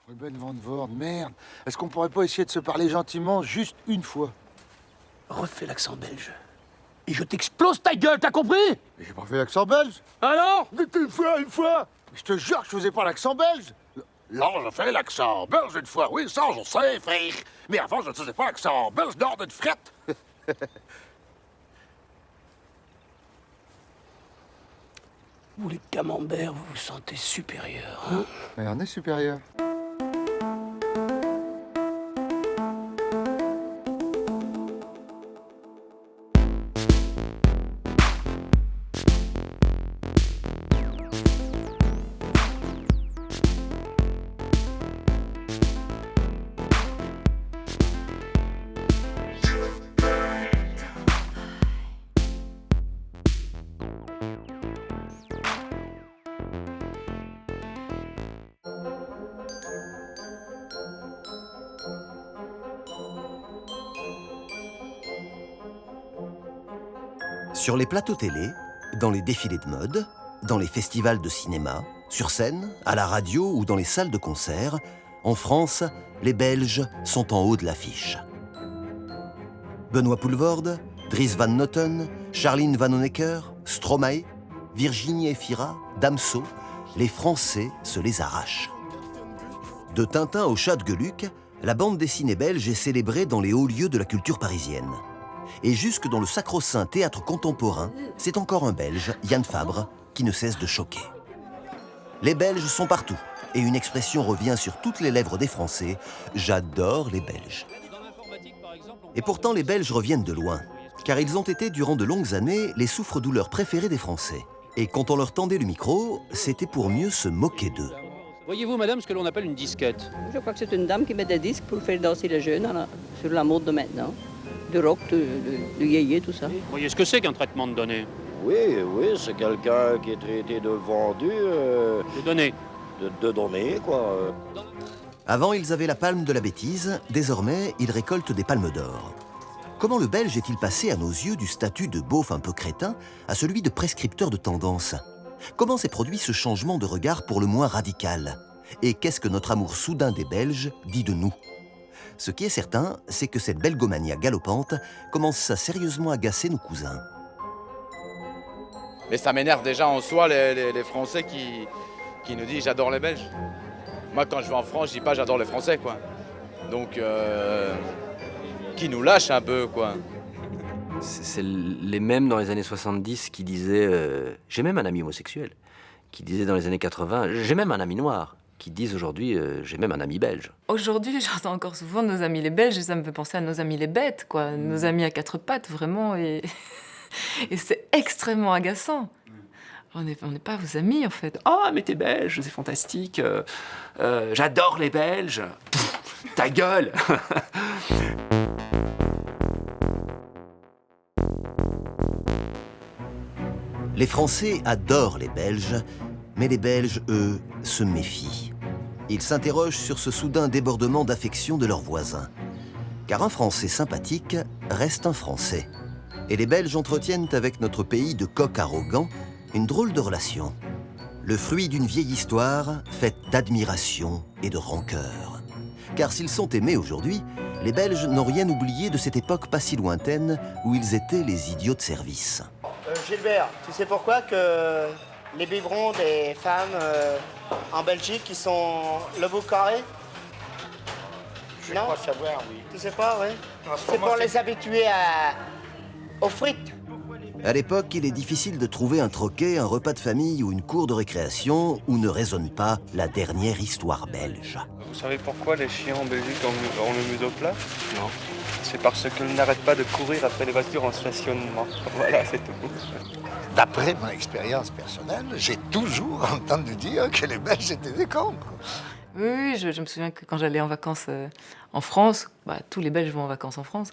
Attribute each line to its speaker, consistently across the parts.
Speaker 1: Ruben Van Voort, merde. Est-ce qu'on pourrait pas essayer de se parler gentiment juste une fois?
Speaker 2: Refais l'accent belge. Et je t'explose ta gueule, t'as compris?
Speaker 1: J'ai pas fait l'accent belge.
Speaker 2: Alors?
Speaker 1: Mais une fois. Je te jure que je faisais pas l'accent belge. Là, je fais l'accent belge une fois. Oui, ça, je sais, frère. Mais avant, je ne faisais pas l'accent belge nord d'une frette.
Speaker 2: Vous les camemberts, vous vous sentez supérieurs, hein?
Speaker 1: Mais on est supérieur.
Speaker 3: Sur les plateaux télé, dans les défilés de mode, dans les festivals de cinéma, sur scène, à la radio ou dans les salles de concert, en France, les Belges sont en haut de l'affiche. Benoît Poelvoorde, Dries Van Noten, Charline Vanhoenacker, Stromae, Virginie Efira, Damso, les Français se les arrachent. De Tintin au Chat de Gueuluc, la bande dessinée belge est célébrée dans les hauts lieux de la culture parisienne. Et jusque dans le sacro-saint théâtre contemporain, c'est encore un Belge, Yann Fabre, qui ne cesse de choquer. Les Belges sont partout, et une expression revient sur toutes les lèvres des Français, « J'adore les Belges ». Et pourtant, les Belges reviennent de loin, car ils ont été durant de longues années les souffres-douleurs préférés des Français. Et quand on leur tendait le micro, c'était pour mieux se moquer d'eux.
Speaker 4: Voyez-vous, madame, ce que l'on appelle une disquette?
Speaker 5: Je crois que c'est une dame qui met des disques pour faire danser les jeunes sur la mode de maintenant. Du rock, du yéyé, tout ça.
Speaker 4: Vous voyez ce que c'est qu'un traitement de données?
Speaker 6: Oui, c'est quelqu'un qui est traité de vendu.
Speaker 4: De données.
Speaker 6: De données, quoi.
Speaker 3: Avant, ils avaient la palme de la bêtise, désormais, ils récoltent des palmes d'or. Comment le Belge est-il passé à nos yeux du statut de beauf un peu crétin à celui de prescripteur de tendance? Comment s'est produit ce changement de regard pour le moins radical? Et qu'est-ce que notre amour soudain des Belges dit de nous? Ce qui est certain, c'est que cette belgomania galopante commence à sérieusement agacer nos cousins.
Speaker 7: Mais ça m'énerve déjà en soi les Français qui nous disent « j'adore les Belges ». Moi, quand je vais en France, je dis pas « j'adore les Français », quoi. Donc, qui nous lâche un peu, quoi.
Speaker 8: C'est les mêmes dans les années 70 qui disaient j'ai même un ami homosexuel, qui disaient dans les années 80 j'ai même un ami noir, qui disent aujourd'hui j'ai même un ami belge.
Speaker 9: Aujourd'hui, j'entends encore souvent nos amis les Belges et ça me fait penser à nos amis les bêtes, quoi. Nos amis à quatre pattes, vraiment. Et, et c'est extrêmement agaçant. On n'est pas vos amis, en fait.
Speaker 2: Oh, mais t'es belge, c'est fantastique. J'adore les Belges. Pff, ta gueule.
Speaker 3: Les Français adorent les Belges, mais les Belges, eux, se méfient. Ils s'interrogent sur ce soudain débordement d'affection de leurs voisins. Car un Français sympathique reste un Français. Et les Belges entretiennent avec notre pays de coqs arrogants une drôle de relation. Le fruit d'une vieille histoire faite d'admiration et de rancœur. Car s'ils sont aimés aujourd'hui, les Belges n'ont rien oublié de cette époque pas si lointaine où ils étaient les idiots de service.
Speaker 10: Gilbert, tu sais pourquoi que les biberons des femmes en Belgique, ils sont le bout carré?
Speaker 1: Je
Speaker 10: Non?
Speaker 1: crois savoir, oui.
Speaker 10: Tu sais pas, oui?
Speaker 1: En ce
Speaker 10: C'est
Speaker 1: moment,
Speaker 10: pour les habituer aux frites.
Speaker 3: À l'époque, il est difficile de trouver un troquet, un repas de famille ou une cour de récréation où ne résonne pas la dernière histoire belge.
Speaker 11: Vous savez pourquoi les chiens en Belgique ont le museau plat? Non. C'est parce qu'ils n'arrêtent pas de courir après les voitures en stationnement. Voilà, c'est tout.
Speaker 1: D'après mon expérience personnelle, j'ai toujours entendu dire que les Belges étaient des cons.
Speaker 9: Oui, je me souviens que quand j'allais en vacances en France, tous les Belges vont en vacances en France,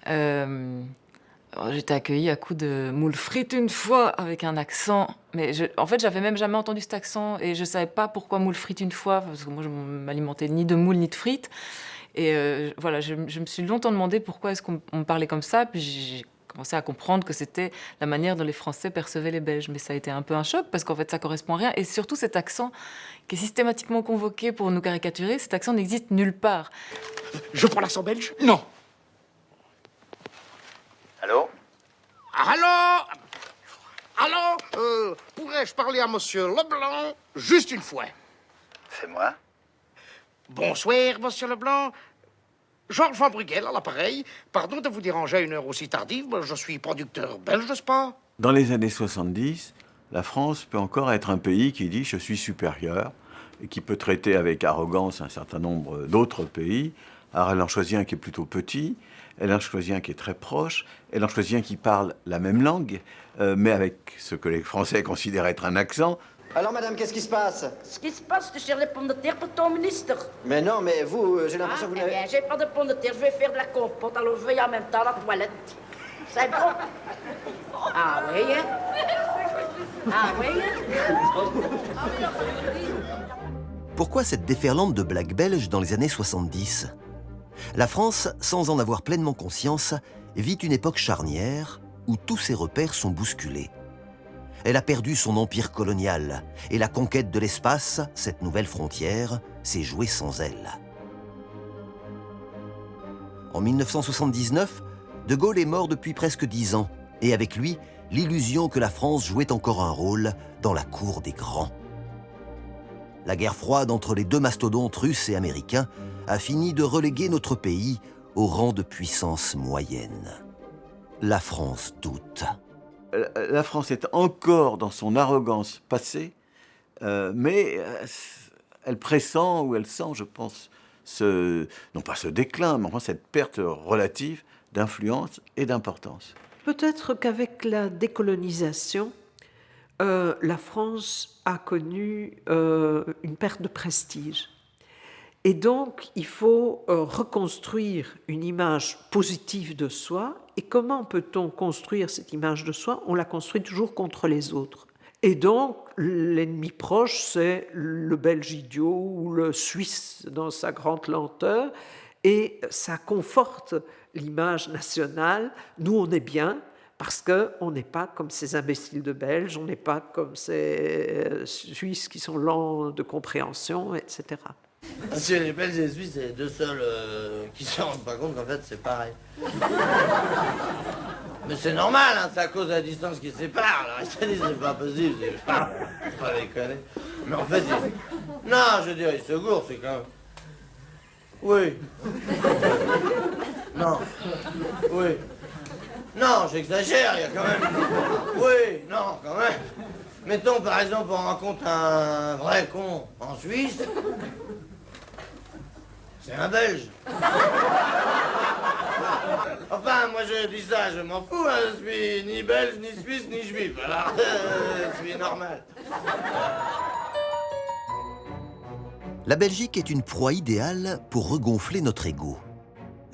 Speaker 9: j'étais accueillie à coups de moules frites une fois avec un accent. Mais en fait, j'avais même jamais entendu cet accent et je savais pas pourquoi moules frites une fois, parce que moi, je m'alimentais ni de moules ni de frites. Et voilà, je me suis longtemps demandé pourquoi est-ce qu'on me parlait comme ça. Puis commencé à comprendre que c'était la manière dont les Français percevaient les Belges. Mais ça a été un peu un choc parce qu'en fait, ça correspond à rien. Et surtout, cet accent qui est systématiquement convoqué pour nous caricaturer, cet accent n'existe nulle part.
Speaker 1: Je prends l'accent belge? Non.
Speaker 6: Allô?
Speaker 1: Allô? Allô? Pourrais-je parler à monsieur Leblanc juste une fois?
Speaker 6: C'est moi?
Speaker 1: Bonsoir, monsieur Leblanc. Georges Van Bruegel à l'appareil. Pardon de vous déranger à une heure aussi tardive. Je suis producteur belge, n'est-ce pas?
Speaker 12: Dans les années 70, la France peut encore être un pays qui dit « je suis supérieur » et qui peut traiter avec arrogance un certain nombre d'autres pays. Alors elle en choisit un qui est plutôt petit, elle en choisit un qui est très proche, elle en choisit un qui parle la même langue, mais avec ce que les Français considèrent être un accent.
Speaker 10: Alors, madame, qu'est-ce qui se passe?
Speaker 13: Ce qui se passe, tu cherches les pommes de terre pour ton ministre.
Speaker 10: Mais non, mais vous, j'ai l'impression que vous
Speaker 13: Eh
Speaker 10: n'avez...
Speaker 13: bien, j'ai pas de pommes de terre, je vais faire de la compote, alors je vais en même temps à la toilette. C'est bon? Ah oui, hein? Ah oui, hein?
Speaker 3: Pourquoi cette déferlante de blagues belges dans les années 70? La France, sans en avoir pleinement conscience, vit une époque charnière où tous ses repères sont bousculés. Elle a perdu son empire colonial et la conquête de l'espace, cette nouvelle frontière, s'est jouée sans elle. En 1979, De Gaulle est mort depuis presque 10 ans et avec lui, l'illusion que la France jouait encore un rôle dans la cour des grands. La guerre froide entre les deux mastodontes russes et américains a fini de reléguer notre pays au rang de puissance moyenne. La France doute.
Speaker 12: La France est encore dans son arrogance passée, mais elle pressent ou elle sent, je pense, non pas ce déclin, mais enfin cette perte relative d'influence et d'importance.
Speaker 14: Peut-être qu'avec la décolonisation, la France a connu une perte de prestige. Et donc, il faut reconstruire une image positive de soi. Et comment peut-on construire cette image de soi? On la construit toujours contre les autres. Et donc, l'ennemi proche, c'est le Belge idiot ou le Suisse dans sa grande lenteur. Et ça conforte l'image nationale. Nous, on est bien parce qu'on n'est pas comme ces imbéciles de Belges, on n'est pas comme ces Suisses qui sont lents de compréhension, etc.
Speaker 6: Parce que les Belges et les Suisses, c'est les deux seuls qui se rendent pas compte qu'en fait c'est pareil. Mais c'est normal, hein, c'est à cause de la distance qui sépare. Alors ils se disent c'est pas possible, c'est pas déconner. Mais en fait, non, je veux dire, ils se gourrent, c'est quand même... Oui. Non. Oui. Non, j'exagère, il y a quand même... Oui, non, quand même. Mettons par exemple, on rencontre un vrai con en Suisse. C'est un Belge. Enfin, moi je dis ça, je m'en fous, hein, je suis ni belge, ni suisse, ni juif, alors je suis normal.
Speaker 3: La Belgique est une proie idéale pour regonfler notre ego.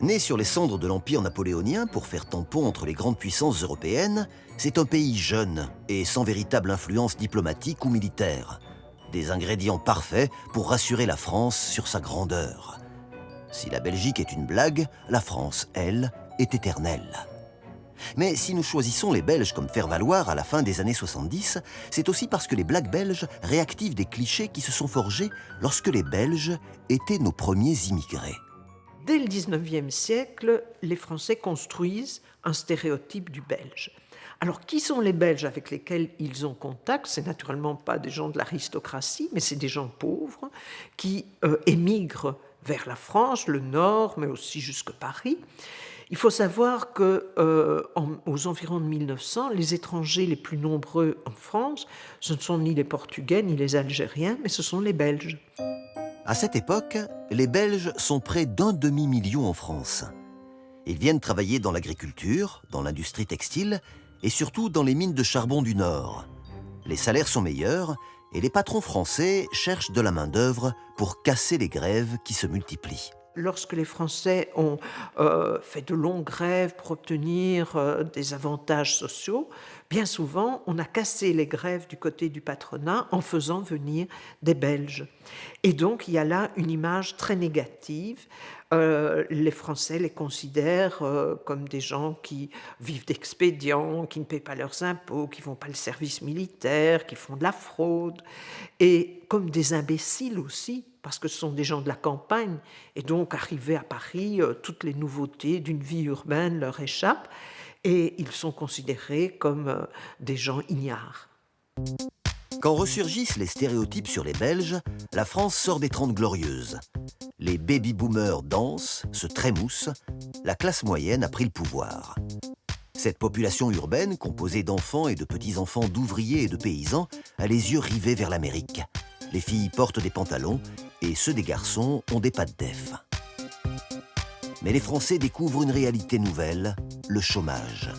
Speaker 3: Né sur les cendres de l'Empire napoléonien pour faire tampon entre les grandes puissances européennes, c'est un pays jeune et sans véritable influence diplomatique ou militaire. Des ingrédients parfaits pour rassurer la France sur sa grandeur. Si la Belgique est une blague, la France, elle, est éternelle. Mais si nous choisissons les Belges comme faire-valoir à la fin des années 70, c'est aussi parce que les blagues belges réactivent des clichés qui se sont forgés lorsque les Belges étaient nos premiers immigrés.
Speaker 14: Dès le 19e siècle, les Français construisent un stéréotype du Belge. Alors, qui sont les Belges avec lesquels ils ont contact? C'est naturellement pas des gens de l'aristocratie, mais c'est des gens pauvres qui émigrent vers la France, le Nord, mais aussi jusque Paris. Il faut savoir qu'aux environs de 1900, les étrangers les plus nombreux en France, ce ne sont ni les Portugais ni les Algériens, mais ce sont les Belges.
Speaker 3: À cette époque, les Belges sont près d'1 demi-million en France. Ils viennent travailler dans l'agriculture, dans l'industrie textile et surtout dans les mines de charbon du Nord. Les salaires sont meilleurs et les patrons français cherchent de la main-d'œuvre pour casser les grèves qui se multiplient.
Speaker 14: Lorsque les Français ont fait de longues grèves pour obtenir des avantages sociaux, bien souvent, on a cassé les grèves du côté du patronat en faisant venir des Belges. Et donc, il y a là une image très négative. Les Français les considèrent comme des gens qui vivent d'expédients, qui ne paient pas leurs impôts, qui ne font pas le service militaire, qui font de la fraude, et comme des imbéciles aussi, parce que ce sont des gens de la campagne, et donc arrivés à Paris, toutes les nouveautés d'une vie urbaine leur échappent, et ils sont considérés comme des gens ignares.
Speaker 3: Quand ressurgissent les stéréotypes sur les Belges, la France sort des 30 glorieuses. Les baby-boomers dansent, se trémoussent, la classe moyenne a pris le pouvoir. Cette population urbaine, composée d'enfants et de petits-enfants d'ouvriers et de paysans, a les yeux rivés vers l'Amérique. Les filles portent des pantalons et ceux des garçons ont des pattes d'œuf. Mais les Français découvrent une réalité nouvelle, le chômage.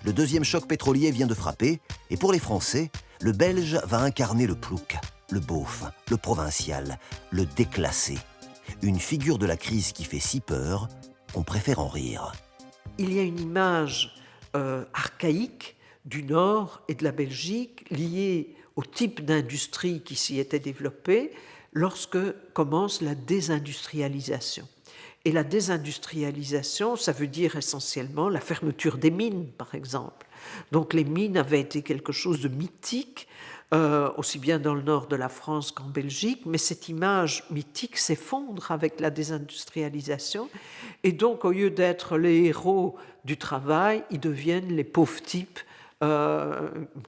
Speaker 3: Le deuxième choc pétrolier vient de frapper et pour les Français, le Belge va incarner le plouc, le beauf, le provincial, le déclassé. Une figure de la crise qui fait si peur qu'on préfère en rire.
Speaker 14: Il y a une image archaïque du Nord et de la Belgique liée au type d'industrie qui s'y était développée lorsque commence la désindustrialisation. Et la désindustrialisation, ça veut dire essentiellement la fermeture des mines, par exemple. Donc les mines avaient été quelque chose de mythique, aussi bien dans le nord de la France qu'en Belgique, mais cette image mythique s'effondre avec la désindustrialisation. Et donc, au lieu d'être les héros du travail, ils deviennent les pauvres types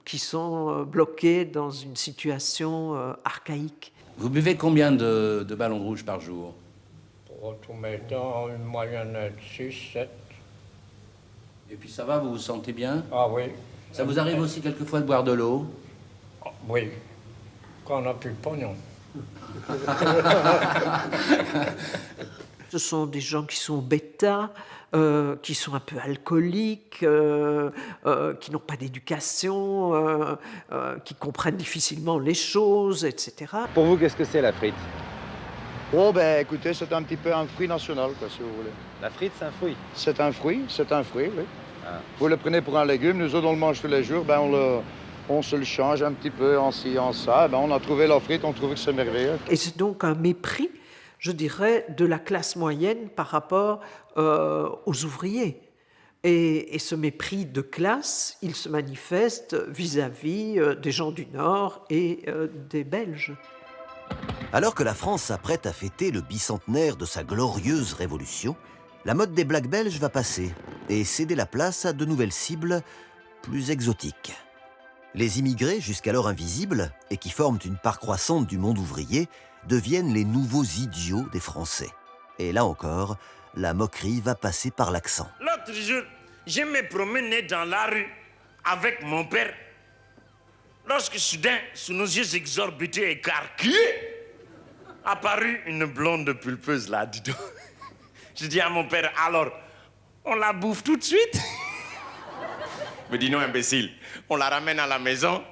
Speaker 14: qui sont bloqués dans une situation archaïque.
Speaker 15: Vous buvez combien de ballons rouges par jour?
Speaker 16: Pour tout mettant, une moyenne de 6, 7.
Speaker 15: Et puis ça va, vous vous sentez bien?
Speaker 16: Ah oui.
Speaker 15: Ça vous arrive aussi quelquefois de boire de l'eau?
Speaker 16: Oui, quand on n'a plus de pognon.
Speaker 14: Ce sont des gens qui sont bêta, qui sont un peu alcooliques, qui n'ont pas d'éducation, qui comprennent difficilement les choses, etc.
Speaker 17: Pour vous, qu'est-ce que c'est la frite?
Speaker 18: Oh ben écoutez, c'est un petit peu un fruit national, quoi, si vous voulez.
Speaker 17: La frite, c'est un fruit?
Speaker 18: C'est un fruit, oui.
Speaker 17: Ah.
Speaker 18: Vous le prenez pour un légume, nous autres on le mange tous les jours, ben on se le change un petit peu en ci, en ça, ben on a trouvé la frite, on trouve que c'est merveilleux.
Speaker 14: Et c'est donc un mépris, je dirais, de la classe moyenne par rapport aux ouvriers. Et ce mépris de classe, il se manifeste vis-à-vis des gens du Nord et des Belges.
Speaker 3: Alors que la France s'apprête à fêter le bicentenaire de sa glorieuse révolution, la mode des blacks belges va passer et céder la place à de nouvelles cibles plus exotiques. Les immigrés, jusqu'alors invisibles et qui forment une part croissante du monde ouvrier, deviennent les nouveaux idiots des Français. Et là encore, la moquerie va passer par l'accent.
Speaker 19: L'autre jour, je me promenais dans la rue avec mon père. Lorsque soudain, sous nos yeux exorbités et écarquillés, apparut une blonde pulpeuse là, dis donc. Je dis à mon père, alors, on la bouffe tout de suite? Il me dit, non, imbécile, on la ramène à la maison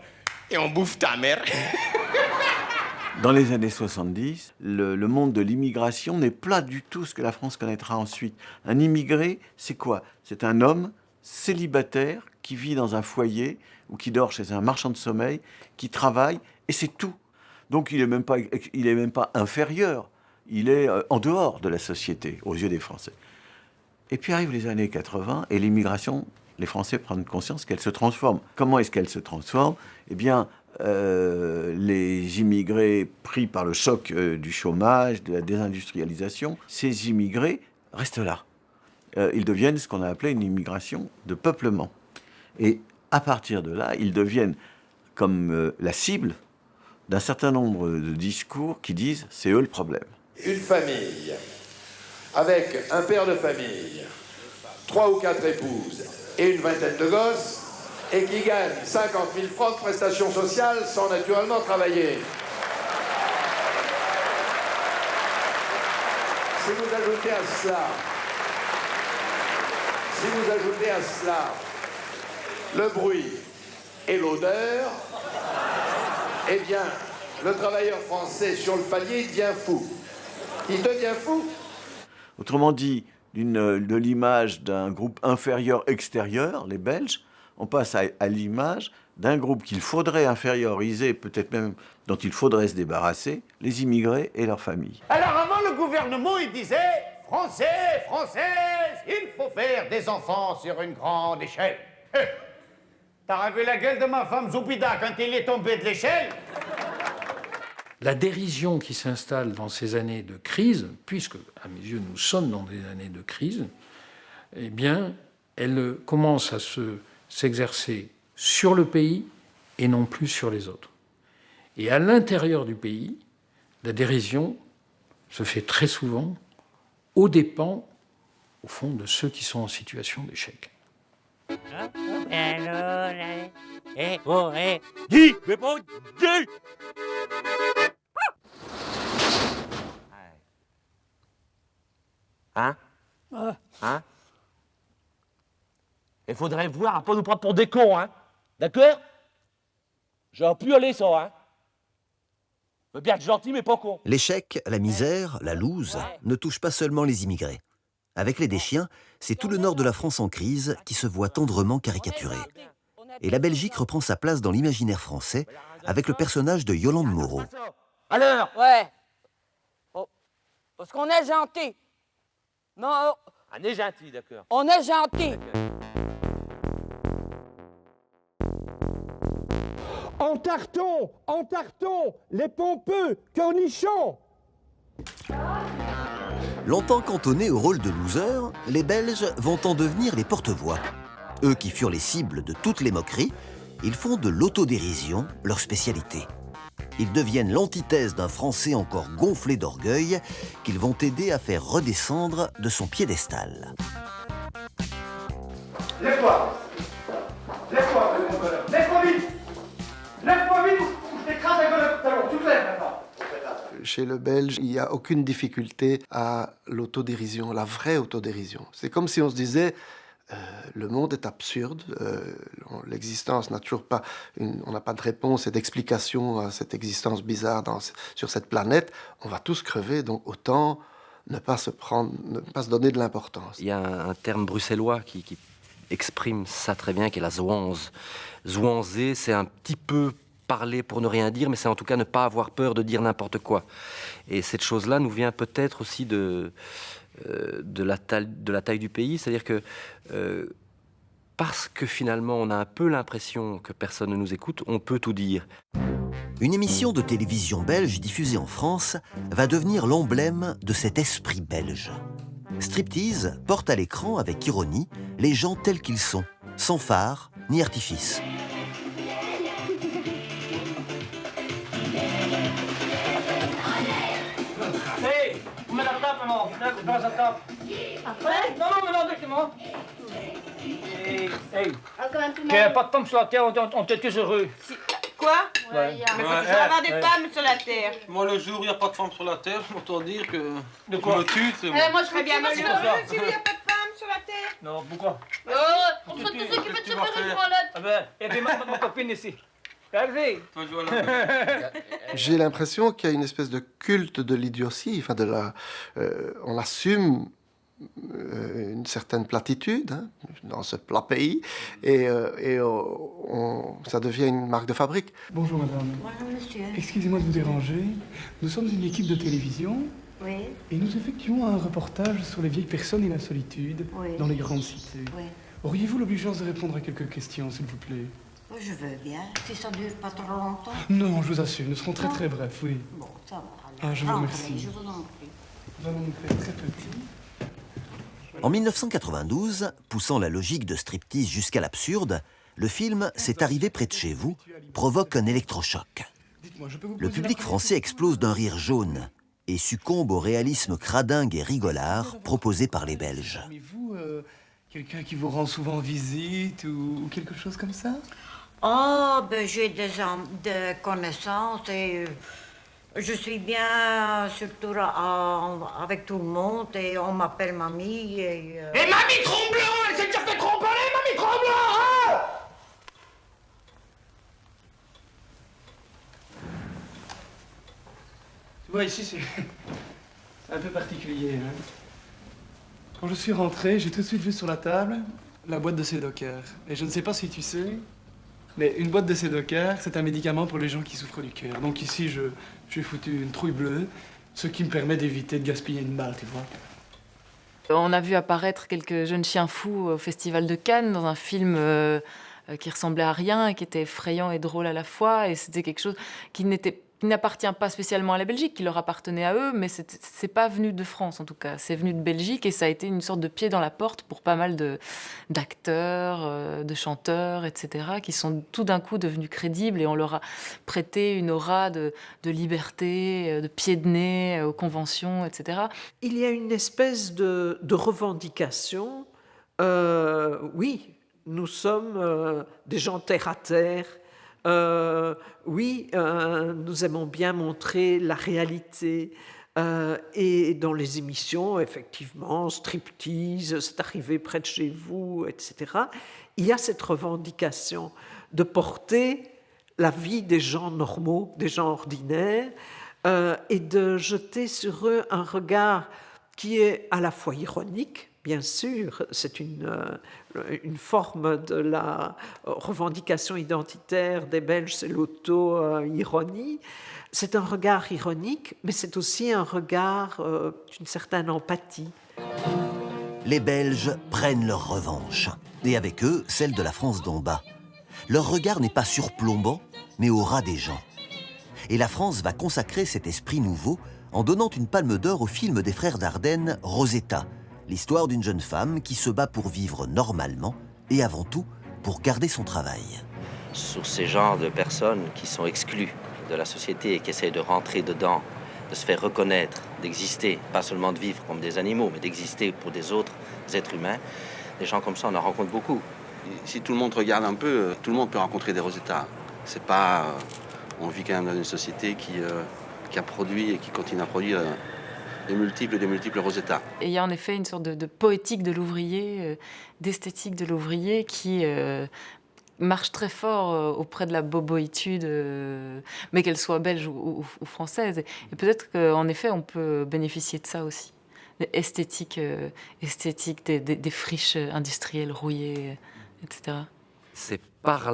Speaker 19: et on bouffe ta mère.
Speaker 12: Dans les années 70, le monde de l'immigration n'est pas du tout ce que la France connaîtra ensuite. Un immigré, c'est quoi? C'est un homme célibataire qui vit dans un foyer ou qui dort chez un marchand de sommeil, qui travaille, et c'est tout. Donc il est même pas inférieur, il est en dehors de la société, aux yeux des Français. Et puis arrivent les années 80, et l'immigration, les Français prennent conscience qu'elle se transforme. Comment est-ce qu'elle se transforme? Eh bien, les immigrés pris par le choc du chômage, de la désindustrialisation, ces immigrés restent là. Ils deviennent ce qu'on a appelé une immigration de peuplement. Et à partir de là, ils deviennent comme la cible d'un certain nombre de discours qui disent « c'est eux le problème ».
Speaker 20: Une famille avec un père de famille, 3 ou 4 épouses et une vingtaine de gosses, et qui gagne 50 000 francs de prestations sociales sans naturellement travailler. Si vous ajoutez à cela le bruit et l'odeur, eh bien, le travailleur français sur le palier devient fou. Il devient fou.
Speaker 12: Autrement dit, de l'image d'un groupe inférieur extérieur, les Belges, on passe à l'image d'un groupe qu'il faudrait inférioriser, peut-être même dont il faudrait se débarrasser, les immigrés et leurs familles.
Speaker 21: Alors avant, le gouvernement, il disait « Français, Françaises, il faut faire des enfants sur une grande échelle. » T'as vu la gueule de ma femme Zoubida quand il est tombé de l'échelle?
Speaker 22: La dérision qui s'installe dans ces années de crise, puisque, à mes yeux, nous sommes dans des années de crise, eh bien, elle commence à s'exercer sur le pays et non plus sur les autres. Et à l'intérieur du pays, la dérision se fait très souvent aux dépens, au fond, de ceux qui sont en situation d'échec.
Speaker 21: Dis, mais bon, dis!
Speaker 23: Hein? Hein? Il faudrait voir à pas nous prendre pour des cons, hein? D'accord? J'aurais pu aller ça, hein? Je veux bien être gentil, mais pas con.
Speaker 3: L'échec, la misère, la loose ne touchent pas seulement les immigrés. Avec Les Deschiens, c'est tout le nord de la France en crise qui se voit tendrement caricaturé. Et la Belgique reprend sa place dans l'imaginaire français avec le personnage de Yolande Moreau.
Speaker 23: Alors?
Speaker 13: Ouais. Oh, parce qu'on est gentil. Non,
Speaker 23: On est gentil, d'accord.
Speaker 13: on est gentil.
Speaker 21: En tarton, les pompeux, cornichons.
Speaker 3: Longtemps cantonnés au rôle de loser, les Belges vont en devenir les porte-voix. Eux qui furent les cibles de toutes les moqueries, ils font de l'autodérision leur spécialité. Ils deviennent l'antithèse d'un Français encore gonflé d'orgueil qu'ils vont aider à faire redescendre de son piédestal.
Speaker 21: Lève-toi. Lève-toi, mon bonhomme. Lève-toi vite. Lève-toi vite ou je t'écrase avec le talon. Tu te lèves maintenant.
Speaker 24: Chez le Belge, il n'y a aucune difficulté à l'autodérision, la vraie autodérision. C'est comme si on se disait, le monde est absurde, l'existence n'a toujours pas, on n'a pas de réponse et d'explication à cette existence bizarre sur cette planète, on va tous crever, donc autant ne pas se donner de l'importance.
Speaker 8: Il y a un terme bruxellois qui exprime ça très bien, qui est la zwanze. Zwanzer, c'est un petit peu parler pour ne rien dire, mais c'est en tout cas ne pas avoir peur de dire n'importe quoi. Et cette chose-là nous vient peut-être aussi de la taille du pays, c'est-à-dire que parce que finalement on a un peu l'impression que personne ne nous écoute, on peut tout dire.
Speaker 3: Une émission de télévision belge diffusée en France va devenir l'emblème de cet esprit belge. Striptease porte à l'écran avec ironie les gens tels qu'ils sont, sans phare ni artifice.
Speaker 21: Hey, vous mettez la table, maman. Dans la table.
Speaker 13: Après?
Speaker 21: Non, non, directement. Hey,
Speaker 13: Quand même, tout le
Speaker 21: qu'il n'y ait
Speaker 13: monde.
Speaker 21: pas de femmes sur la terre, on était tous heureux.
Speaker 13: Quoi?
Speaker 21: Ouais.
Speaker 13: Mais faut toujours avoir des femmes sur la terre.
Speaker 11: Moi, le jour où il n'y a pas de femme sur la terre, autant dire que.
Speaker 21: De quoi?
Speaker 11: Je me tue, c'est
Speaker 13: Moi, je serais bien
Speaker 21: Pourquoi
Speaker 13: malheureux s'il n'y a pas de femmes sur la terre.
Speaker 21: Non, pourquoi?
Speaker 13: On se tous occupés de se faire une branlette.
Speaker 21: Ah ben, il y avait ma copine ici. Hervé.
Speaker 24: J'ai l'impression qu'il y a une espèce de culte de l'idiotie, enfin on assume une certaine platitude dans ce plat pays et ça devient une marque de fabrique.
Speaker 25: Bonjour madame.
Speaker 13: Bonjour monsieur.
Speaker 25: Excusez-moi de vous déranger. Nous sommes une équipe de télévision
Speaker 13: Oui.
Speaker 25: et nous effectuons un reportage sur les vieilles personnes et la solitude
Speaker 13: Oui.
Speaker 25: dans les grandes cités.
Speaker 13: Oui.
Speaker 25: Auriez-vous l'obligeance de répondre à quelques questions, s'il vous plaît?
Speaker 13: Je veux bien, si ça dure pas trop longtemps.
Speaker 25: Non, je vous assure, nous serons très très brefs, oui.
Speaker 13: Bon, ça va.
Speaker 25: Ah, je vous remercie.
Speaker 13: Je vous en prie.
Speaker 25: Nous allons nous faire très petits.
Speaker 3: En 1992, poussant la logique de striptease jusqu'à l'absurde, le film « C'est arrivé près de chez vous » provoque un électrochoc. Le public français explose d'un rire jaune et succombe au réalisme cradingue et rigolard proposé par les Belges.
Speaker 25: Avez-vous quelqu'un qui vous rend souvent visite ou quelque chose comme ça?
Speaker 13: Oh, ben j'ai des connaissances et je suis bien surtout avec tout le monde et on m'appelle mamie et...
Speaker 21: Et mamie Tromblon, elle s'est déjà fait tromper, mamie Tromblon, hein?
Speaker 25: Tu vois, ici, c'est un peu particulier. Hein. Quand je suis rentré, j'ai tout de suite vu sur la table la boîte de Sédocker. Et je ne sais pas si tu sais, mais une boîte de Sédocker, c'est un médicament pour les gens qui souffrent du cœur. Donc ici, j'ai foutu une trouille bleue, ce qui me permet d'éviter de gaspiller une balle, tu vois.
Speaker 2: On a vu apparaître quelques jeunes chiens fous au Festival de Cannes dans un film qui ressemblait à rien et qui était effrayant et drôle à la fois. Et c'était quelque chose qui n'appartient pas spécialement à la Belgique, qui leur appartenait à eux, mais c'est pas venu de France en tout cas. C'est venu de Belgique et ça a été une sorte de pied dans la porte pour pas mal d'acteurs, de chanteurs, etc., qui sont tout d'un coup devenus crédibles et on leur a prêté une aura de liberté, de pied de nez aux conventions, etc.
Speaker 14: Il y a une espèce de revendication. Oui, nous sommes des gens terre à terre. Oui, nous aimons bien montrer la réalité. Et dans les émissions, effectivement, striptease, c'est arrivé près de chez vous, etc. Il y a cette revendication de porter la vie des gens normaux, des gens ordinaires, et de jeter sur eux un regard qui est à la fois ironique, bien sûr, c'est une forme de la revendication identitaire des Belges, c'est l'auto-ironie. C'est un regard ironique, mais c'est aussi un regard d'une certaine empathie.
Speaker 3: Les Belges prennent leur revanche, et avec eux, celle de la France d'en bas. Leur regard n'est pas surplombant, mais au ras des gens. Et la France va consacrer cet esprit nouveau en donnant une palme d'or au film des frères Dardenne, Rosetta, l'histoire d'une jeune femme qui se bat pour vivre normalement et avant tout pour garder son travail.
Speaker 8: Sur ces genres de personnes qui sont exclues de la société et qui essayent de rentrer dedans, de se faire reconnaître, d'exister, pas seulement de vivre comme des animaux, mais d'exister pour des autres êtres humains, des gens comme ça, on en rencontre beaucoup.
Speaker 4: Si tout le monde regarde un peu, tout le monde peut rencontrer des Rosetta. C'est pas... on vit quand même dans une société qui a produit et qui continue à produire des multiples Rosetta.
Speaker 2: Et il y a en effet une sorte de poétique de l'ouvrier, d'esthétique de l'ouvrier qui marche très fort auprès de la boboïtude, mais qu'elle soit belge ou française. Et peut-être qu'en effet, on peut bénéficier de ça aussi. Esthétique des friches industrielles rouillées, etc.
Speaker 8: C'est par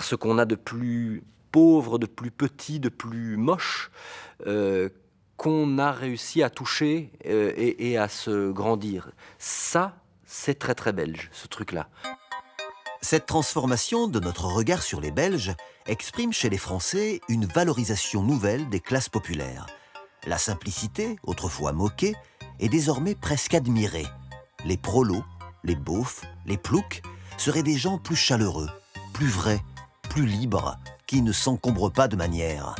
Speaker 8: ce qu'on a de plus pauvre, de plus petit, de plus moche, qu'on a réussi à toucher et à se grandir. Ça, c'est très très belge, ce truc-là.
Speaker 3: Cette transformation de notre regard sur les Belges exprime chez les Français une valorisation nouvelle des classes populaires. La simplicité, autrefois moquée, est désormais presque admirée. Les prolos, les beaufs, les ploucs seraient des gens plus chaleureux, plus vrais, plus libres, qui ne s'encombrent pas de manières.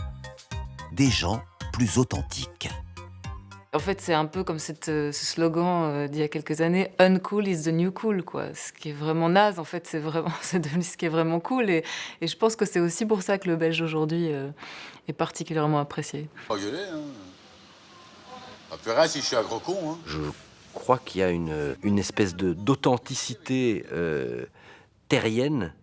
Speaker 3: Des gens plus authentiques.
Speaker 2: En fait, c'est un peu comme ce slogan d'il y a quelques années, « Uncool is the new cool », quoi. Ce qui est vraiment naze, en fait, c'est devenu ce qui est vraiment cool. Et je pense que c'est aussi pour ça que le Belge aujourd'hui est particulièrement apprécié.
Speaker 5: Pas gueuler, hein. Pas plus rien si je suis un gros con, hein.
Speaker 8: Je crois qu'il y a une espèce d'authenticité terrienne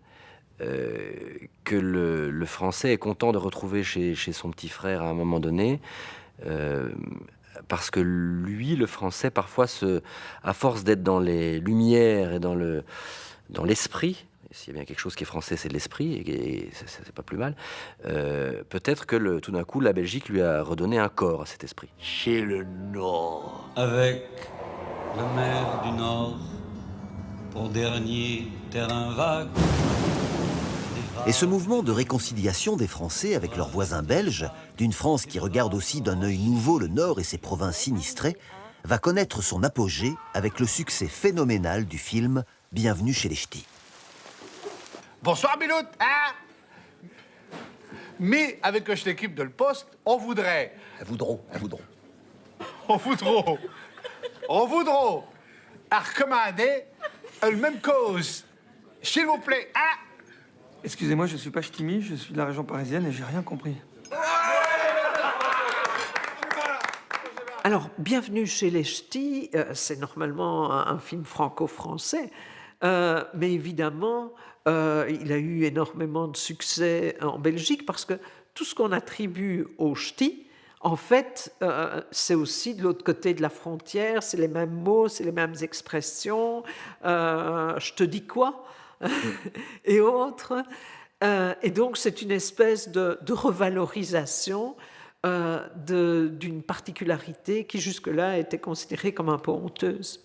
Speaker 8: que le Français est content de retrouver chez son petit frère à un moment donné. Parce que lui, le Français, parfois, à force d'être dans les lumières et dans l'esprit, s'il y a bien quelque chose qui est français, c'est l'esprit, et c'est pas plus mal, peut-être que tout d'un coup, la Belgique lui a redonné un corps à cet esprit.
Speaker 7: Chez le Nord.
Speaker 9: Avec la mer du Nord, pour dernier terrain vague.
Speaker 3: Et ce mouvement de réconciliation des Français avec leurs voisins belges, d'une France qui regarde aussi d'un œil nouveau le Nord et ses provinces sinistrées, va connaître son apogée avec le succès phénoménal du film Bienvenue chez les Ch'tis.
Speaker 18: Bonsoir, Bilout. Hein? Mais avec l'équipe de le poste, on voudrait... On voudrait recommander la même cause. S'il vous plaît, hein?
Speaker 25: Excusez-moi, je suis pas ch'timi, je suis de la région parisienne et j'ai rien compris.
Speaker 14: Alors, Bienvenue chez les Ch'tis, c'est normalement un film franco-français, mais évidemment, il a eu énormément de succès en Belgique parce que tout ce qu'on attribue aux Ch'tis, En fait, c'est aussi de l'autre côté de la frontière, c'est les mêmes mots, c'est les mêmes expressions. Je te dis quoi et autres. Et donc, c'est une espèce de revalorisation d'une particularité qui jusque-là était considérée comme un peu honteuse.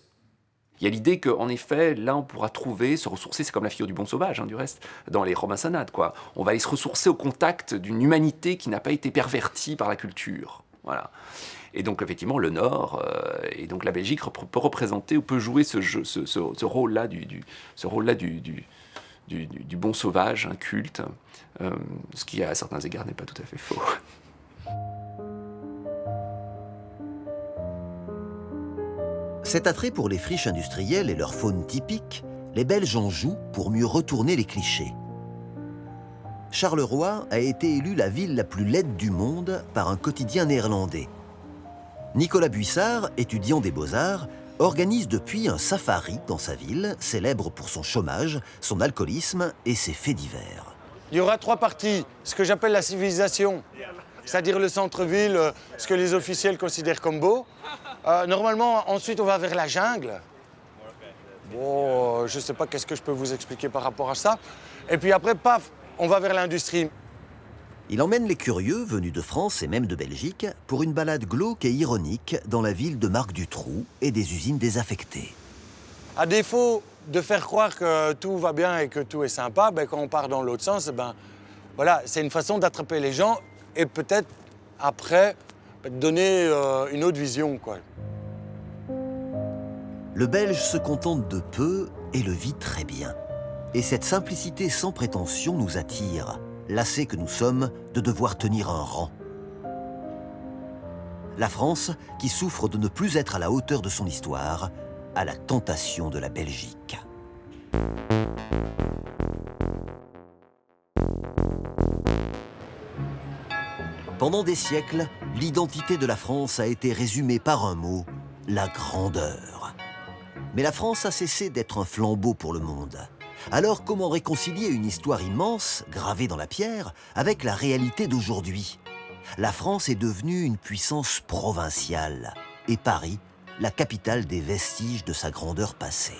Speaker 1: Il y a l'idée qu'en effet, là, on pourra trouver, se ressourcer, c'est comme la figure du bon sauvage, hein, du reste, dans les Robinsonades, quoi. On va aller se ressourcer au contact d'une humanité qui n'a pas été pervertie par la culture. Voilà. Et donc, effectivement, le Nord, et donc la Belgique peut représenter ou peut jouer ce rôle-là du bon sauvage, un culte, ce qui, à certains égards, n'est pas tout à fait faux.
Speaker 3: Cet attrait pour les friches industrielles et leur faune typique, les Belges en jouent pour mieux retourner les clichés. Charleroi a été élue la ville la plus laide du monde par un quotidien néerlandais. Nicolas Buissard, étudiant des Beaux-Arts, organise depuis un safari dans sa ville, célèbre pour son chômage, son alcoolisme et ses faits divers.
Speaker 21: Il y aura 3 parties, ce que j'appelle la civilisation, c'est-à-dire le centre-ville, ce que les officiels considèrent comme beau. Normalement, ensuite, on va vers la jungle. Bon, je ne sais pas qu'est-ce que je peux vous expliquer par rapport à ça. Et puis après, paf, on va vers l'industrie.
Speaker 3: Il emmène les curieux, venus de France et même de Belgique, pour une balade glauque et ironique dans la ville de Marc-Dutroux et des usines désaffectées.
Speaker 21: À défaut de faire croire que tout va bien et que tout est sympa, ben, quand on part dans l'autre sens, ben, voilà, c'est une façon d'attraper les gens et peut-être après donner une autre vision, quoi.
Speaker 3: Le Belge se contente de peu et le vit très bien. Et cette simplicité sans prétention nous attire, lassés que nous sommes de devoir tenir un rang. La France, qui souffre de ne plus être à la hauteur de son histoire, a la tentation de la Belgique. Pendant des siècles, l'identité de la France a été résumée par un mot, la grandeur. Mais la France a cessé d'être un flambeau pour le monde. Alors comment réconcilier une histoire immense, gravée dans la pierre, avec la réalité d'aujourd'hui? La France est devenue une puissance provinciale, et Paris, la capitale des vestiges de sa grandeur passée.